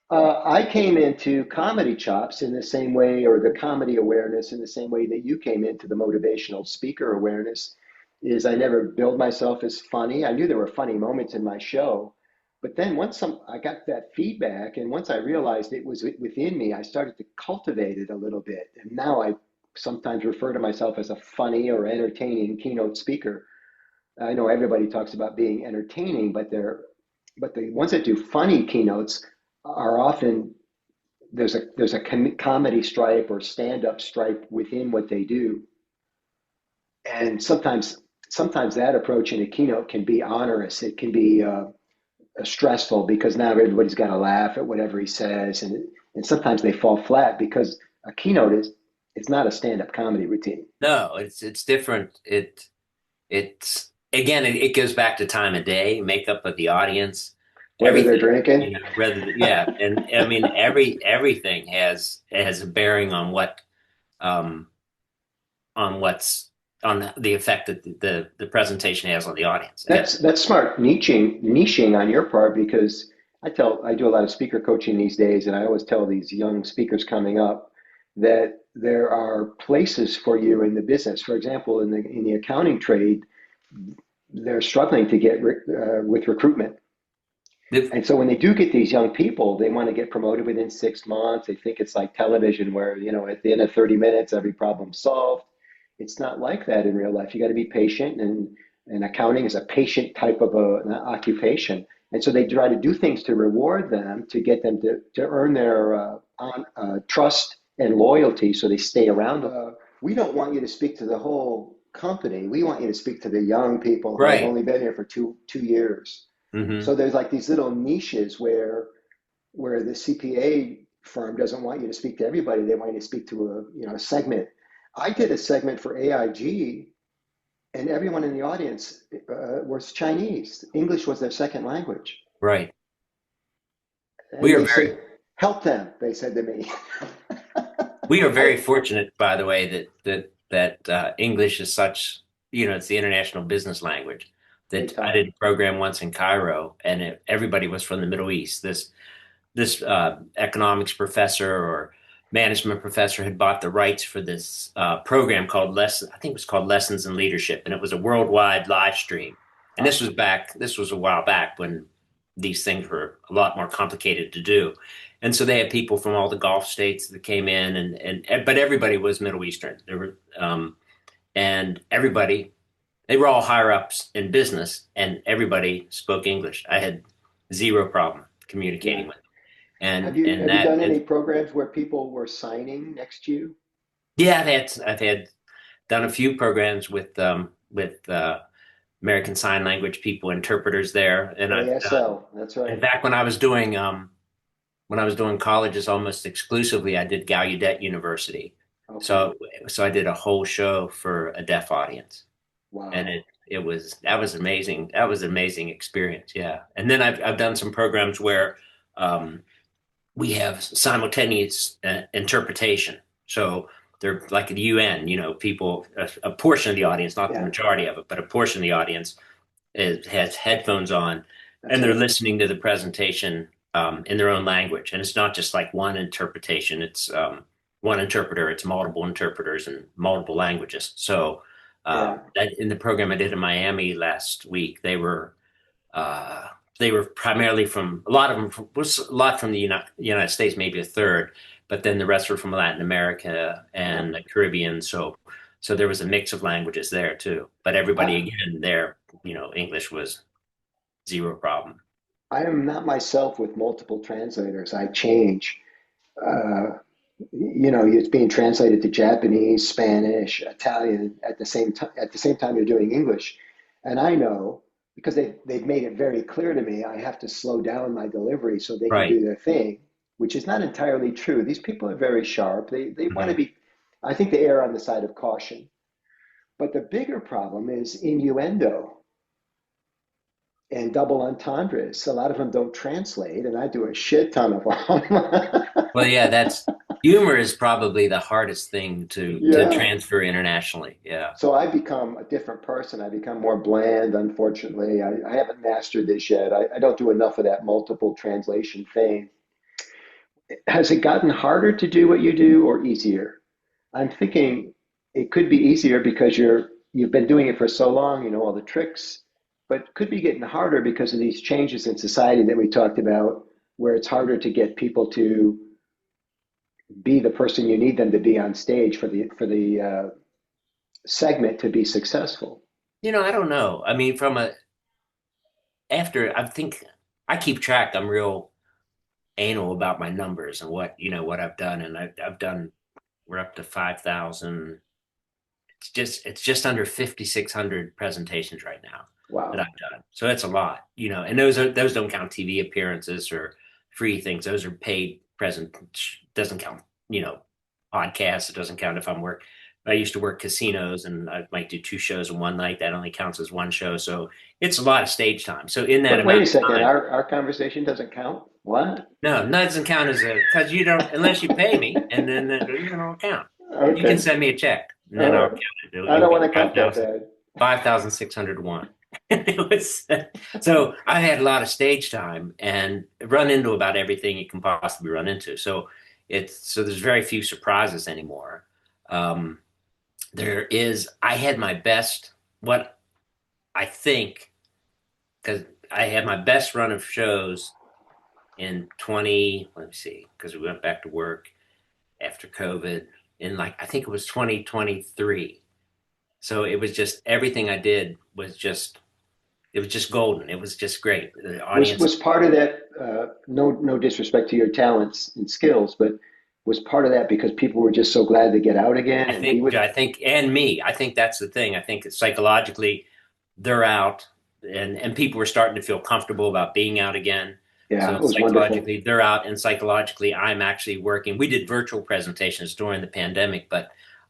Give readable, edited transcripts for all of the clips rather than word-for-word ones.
I came into comedy chops in the same way, or the comedy awareness in the same way that you came into the motivational speaker awareness. Is I never billed myself as funny. I knew there were funny moments in my show, but then I got that feedback, and once I realized it was within me, I started to cultivate it a little bit. And now I sometimes refer to myself as a funny or entertaining keynote speaker. I know everybody talks about being entertaining, but the ones that do funny keynotes are often there's a comedy stripe or stand up stripe within what they do, and sometimes that approach in a keynote can be onerous. It can be stressful because now everybody's got to laugh at whatever he says, and sometimes they fall flat because a keynote is it's not a stand up comedy routine. No, it's different. It's again, it goes back to time of day, makeup of the audience, Whether they're everything, drinking, yeah. And I mean, everything has a bearing on um what's on the effect that the presentation has on the audience. Yeah. that's smart niching on your part because I do a lot of speaker coaching these days, and I always tell these young speakers coming up that there are places for you in the business. For example, in the accounting trade, they're struggling to get with recruitment. The- And so when they do get these young people, they want to get promoted within 6 months. They think it's like television where, at the end of 30 minutes, every problem's solved. It's not like that in real life. You got to be patient, and accounting is a patient type of an occupation. And so they try to do things to reward them, to get them to earn their trust and loyalty so they stay around. We don't want you to speak to the whole company. We want you to speak to the young people who have right. only been here for two years. Hmm. So there's like these little niches where the CPA firm doesn't want you to speak to everybody. They want you to speak to a segment. I did a segment for AIG, and everyone in the audience was Chinese. English was their second language, Right. We and are they very said, "Help them," they said to me. we are very I fortunate, by the way, that English is such, it's the international business language. big That I time. did a program once in Cairo, and everybody was from the Middle East. This economics professor or management professor had bought the rights for this program called I think it was called Lessons in Leadership, and it was a worldwide live stream. And Awesome. this was a while back when these things were a lot more complicated to do. And so they had people from all the Gulf states that came in, and but everybody was Middle Eastern. There were and everybody they were all higher ups in business, and everybody spoke English. I had zero problem communicating Yeah. with them. And Have you done any programs where people were signing next to you? yeah, I've had done a few programs with American Sign Language people, interpreters there, and I've done. ASL. That's In right. fact, when I was doing colleges almost exclusively, I did Gallaudet University. Okay. So I did a whole show for a deaf audience, and Wow. it was that was amazing. That was an amazing experience. Yeah, and then I've done some programs where um, we have simultaneous interpretation. So they're like the UN, people, a portion of the audience, not the Yeah. majority of it, but a portion of the audience has headphones on That's and they're right. listening to the presentation in their own language. And it's not just like one interpretation, it's one interpreter, it's multiple interpreters in multiple languages. So Yeah. in the program I did in Miami last week, uh, they were primarily from a lot of them was a lot from the United States, maybe a third, but then the rest were from Latin America Wow. and the Caribbean. So there was a mix of languages there too. But everybody I, again there, English was zero problem. I am not myself with multiple translators. I change. Uh, it's being translated to Japanese, Spanish, Italian at the same time you're doing English. And I know because they've made it very clear to me, I have to slow down my delivery so they can Right. do their thing, which is not entirely true. These people are very sharp. They want to Mhm. be, I think they err on the side of caution. But the bigger problem is innuendo and double entendres. A lot of them don't translate, and I do a shit ton of them. Well, yeah, that's humor is probably the hardest thing to Yeah. transfer internationally. Yeah. So I become a different person. I become more bland, unfortunately. I haven't mastered this yet. I don't do enough of that multiple translation thing. has it gotten harder to do what you do or easier? I'm thinking it could be easier because you've been doing it for so long, you know all the tricks, but it could be getting harder because of these changes in society that we talked about, where it's harder to get people to be the person you need them to be on stage for the segment to be successful. I don't know. I mean, after I think I keep track. I'm real anal about my numbers and what I've done, and I've done. We're up to 5,000. It's just under 5,600 presentations right now that Wow. I've done. So that's a lot, and those don't count TV appearances or free things. Those are paid present. Doesn't count, podcasts. It doesn't count if I'm work. I used to work casinos and I might do two shows in one night. That only counts as one show. So it's a lot of stage time. So in that Wait amount a of second. time, Our conversation doesn't count. What? no, that doesn't count as because you don't unless you pay me, and then it don't count. You can Okay. send me a check, and All then I'll right. count it. I You'll don't get want to count that bad. 5,601. It was so I had a lot of stage time and run into about everything you can possibly run into. So there's very few surprises anymore. Um, I had my best, what I think, because I had my best run of shows in let me see, because we went back to work after COVID in I think it was 2023. So it was just everything I did it was just golden. It was just great. The audience, Was part of that, no disrespect to your talents and skills, but was part of that because people were just so glad to get out again I and be think, with? I think, and me, I think that's the thing. I think it's psychologically they're out and people were starting to feel comfortable about being out again. Yeah, So it was wonderful. psychologically they're out and psychologically I'm actually working. We did virtual presentations during the pandemic,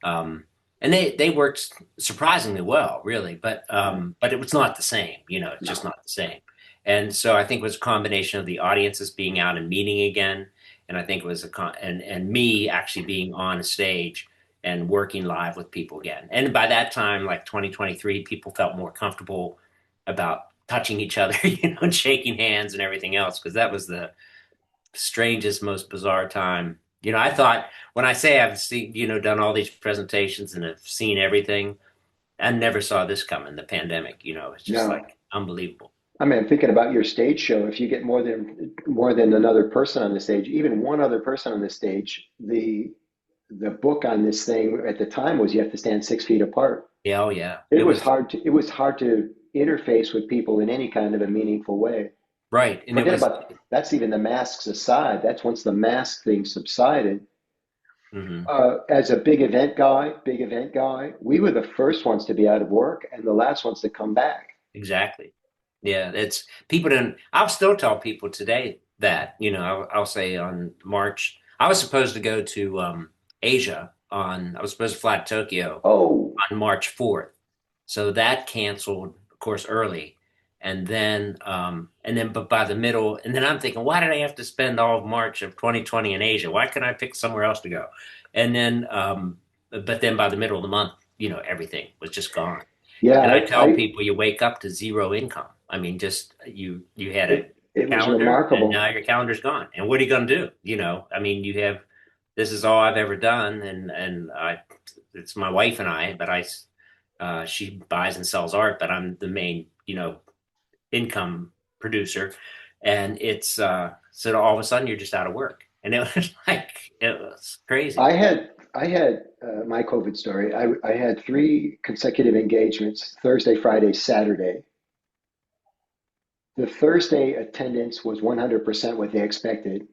um, and they worked surprisingly well, really. Yeah. But it was not the same. It's just No. not the same. And so I think it was a combination of the audiences being out and meeting again, and I think it was and me actually being on a stage and working live with people again. And by that time, like 2023, people felt more comfortable about touching each other, and shaking hands and everything else, because that was the strangest, most bizarre time. I thought when I say I've seen, done all these presentations and have seen everything, I never saw this coming, the pandemic. It's just No. like unbelievable. I mean, I'm thinking about your stage show. If you get more than another person on the stage, even one other person on the stage, the book on this thing at the time was you have to stand 6 feet apart. Yeah, oh yeah. It was hard to interface with people in any kind of a meaningful way. Right. And it Forget was, about that's even the masks aside. That's once the mask thing subsided. mhm. As a big event guy, we were the first ones to be out of work and the last ones to come back. Exactly. Yeah, it's people don't. I'll still tell people today that I'll say on March. I was supposed to go to Asia I was supposed to fly to Tokyo Oh, on March 4th, so that canceled, of course, early, but by the middle, and then I'm thinking, why did I have to spend all of March of 2020 in Asia? Why couldn't I pick somewhere else to go? And then, but then by the middle of the month, everything was just gone. yeah, And I tell people you wake up to zero income. I mean, just you had a it was calendar and now remarkable. your calendar's gone. And what are you going to do? I mean, this is all I've ever done, and it's my wife and I, but she buys and sells art, but I'm the main income producer, and so all of a sudden you're just out of work, and it was crazy. I had my COVID story. I had three consecutive engagements: Thursday, Friday, Saturday. The Thursday attendance was 100% what they expected.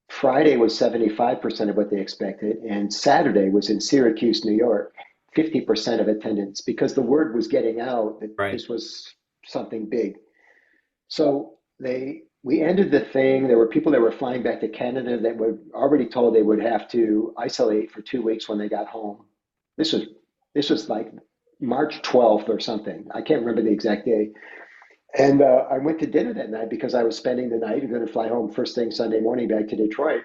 Friday was 75% of what they expected, and Saturday was in Syracuse, New York, 50% of attendance because the word was getting out that Right. this was something big. So we ended the thing. There were people that were flying back to Canada that were already told they would have to isolate for 2 weeks when they got home. This was this was like March 12th or something. I can't remember the exact day. And I went to dinner that night because I was spending the night. I'm going to fly home first thing Sunday morning back to Detroit.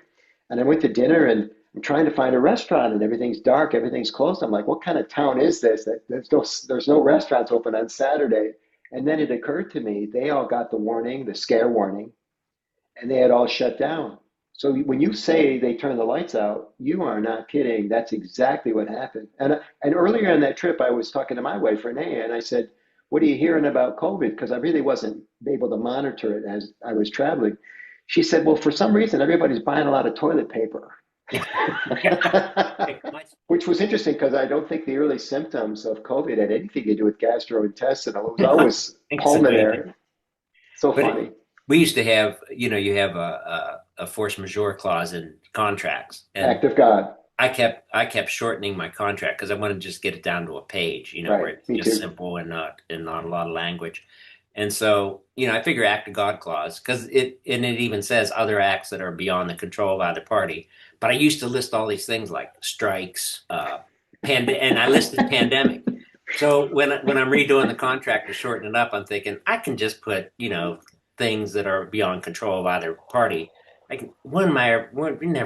And I went to dinner and I'm trying to find a restaurant and everything's dark, everything's closed. I'm like, what kind of town is this? That there's no restaurants open on Saturday. And then it occurred to me they all got the warning, the scare warning, and they had all shut down. So when you say they turn the lights out, you are not kidding. That's exactly what happened. And earlier in that trip, I was talking to my wife Renee, and I said, "What are you hearing about COVID?" Because I really wasn't able to monitor it as I was traveling. She said, "Well, for some reason, everybody's buying a lot of toilet paper." Which was interesting because I don't think the early symptoms of COVID had anything to do with gastrointestinal. It was I always think so either. pulmonary. So But funny. we used to have, you have a force majeure clause in contracts, and Act of God. I kept shortening my contract because I wanted to just get it down to a page, where Right. it's Me just too. simple and not a lot of language. And so, I figure act of God clause because it even says other acts that are beyond the control of either party. But I used to list all these things like strikes, and I listed pandemic. So when I'm redoing the contract to shorten it up, I'm thinking I can just put, things that are beyond control of either party. Like we're never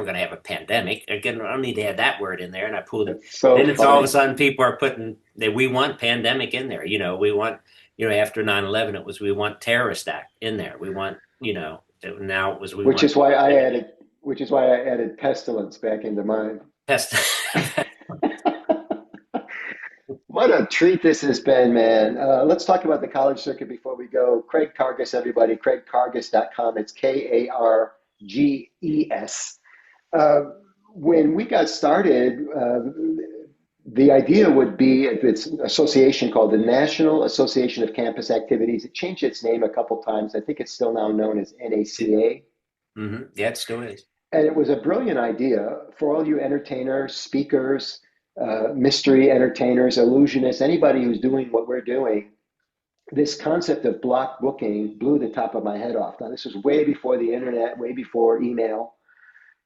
going to have a pandemic. Again, I don't need to have that word in there. And I pulled it. It's so Then it's all of a funny. sudden people are putting that we want pandemic in there. We want, after 9/11, it was we want terrorist act in there. We want, now it was we Which want is why I pandemic added, which is why I added pestilence back into mine. pest. What a treat this has been, man. Let's talk about the college circuit before we go. Craig Karges, everybody, craigkarges.com. It's Karges. Uh, when we got started, the idea would be it's an association called the National Association of Campus Activities. It changed its name a couple times. I think it's still now known as NACA. Yeah, it still is. And it was a brilliant idea for all you entertainers, speakers, mystery entertainers, illusionists, anybody who's doing what we're doing. This concept of block booking blew the top of my head off. Now, this was way before the internet, way before email.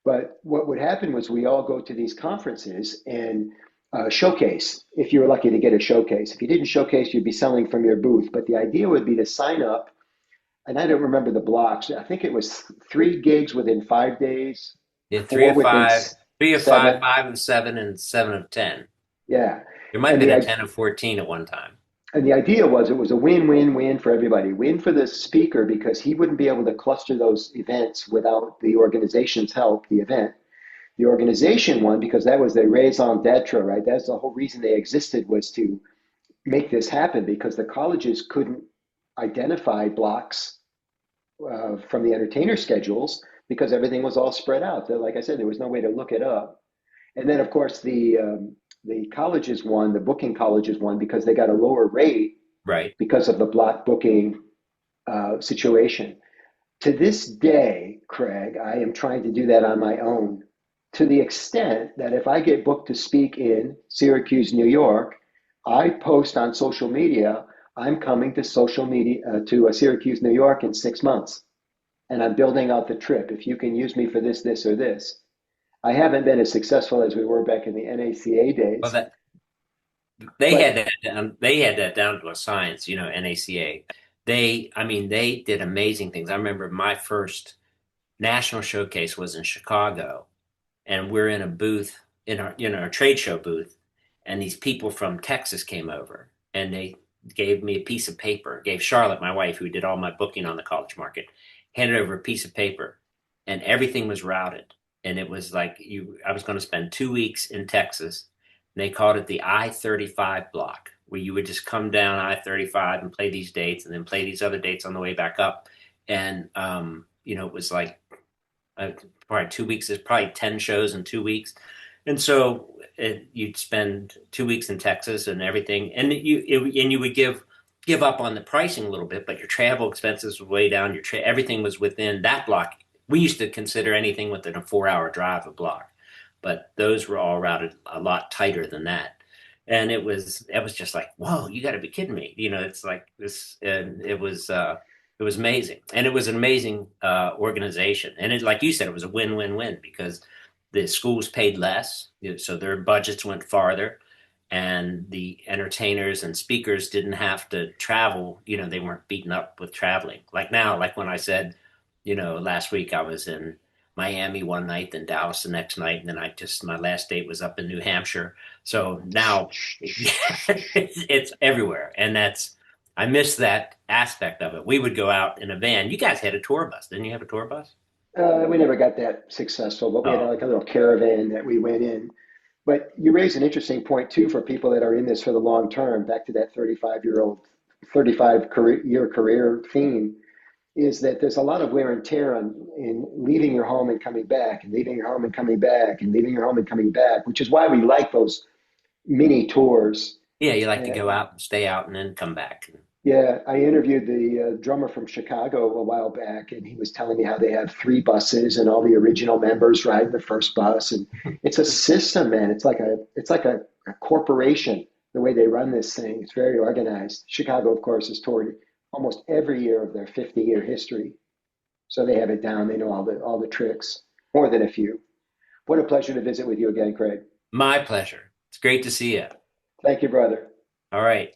But what would happen was we all go to these conferences and showcase if you were lucky to get a showcase. If you didn't showcase, you'd be selling from your booth. But the idea would be to sign up, and I don't remember the blocks. I think it was 3 gigs within 5 days, Yeah, three four of within five, three of five, seven. 5 of 7, and 7 of 10. Yeah. There might have And been the a 10 of 14 at one time. and the idea was it was a win-win-win for everybody. Win for the speaker because he wouldn't be able to cluster those events without the organization's help, the event. The organization won because that was their raison d'etre, right? That's the whole reason they existed was to make this happen because the colleges couldn't identify blocks from the entertainer schedules because everything was all spread out. Like I said, there was no way to look it up. And then, of course, the colleges won, the booking colleges won because they got a lower rate Right. because of the block booking situation. To this day, Craig, I am trying to do that on my own to the extent that if I get booked to speak in Syracuse, New York, I post on social media, I'm coming to social media to Syracuse, New York in 6 months. And I'm building out the trip. If you can use me for this, this, or this. I haven't been as successful as we were back in the NACA Well, days, that they had but that down. They had that down to a science. NACA. I mean, they did amazing things. I remember my first national showcase was in Chicago, and we're in a booth in our trade show booth, and these people from Texas came over, and they gave me a piece of paper. Gave Charlotte, my wife, who did all my booking on the college market, handed over a piece of paper, and everything was routed. And it was like I was going to spend 2 weeks in Texas. And they called it the I-35 block, where you would just come down I-35 and play these dates, and then play these other dates on the way back up. And it was like uh, probably 2 weeks. There's probably 10 shows in 2 weeks, and so you'd spend 2 weeks in Texas and everything, and you would give up on the pricing a little bit, but your travel expenses were way down. Everything was within that block. We used to consider anything within a 4-hour drive a block, but those were all routed a lot tighter than that. And it was just like, whoa, you got to be kidding me. It's like this, and it was amazing, and it was an amazing organization. And like you said, it was a win-win-win because the schools paid less, so their budgets went farther, and the entertainers and speakers didn't have to travel. They weren't beaten up with traveling. Like now, like when I said, last week I was in Miami one night, then Dallas the next night, and then my last date was up in New Hampshire. So now it's everywhere, and I miss that aspect of it. We would go out in a van. You guys had a tour bus, didn't you have a tour bus? We never got that successful, but we had Oh, like a little caravan that we went in. But you raise an interesting point too for people that are in this for the long term. Back to that 35 year career theme is that there's a lot of wear and tear on in leaving your home and coming back, and leaving your home and coming back, and leaving your home and coming back, which is why we like those mini tours. yeah, you like to Uh, go out and stay out and then come back. Yeah, I interviewed the drummer from Chicago a while back, and he was telling me how they have three buses, and all the original members ride the first bus, and it's a system, man. It's like a corporation the way they run this thing. It's very organized. Chicago, of course, has toured almost every year of their 50-year history, so they have it down. They know all the tricks, more than a few. What a pleasure to visit with you again, Craig. My pleasure. It's great to see you. Thank you, brother. All right.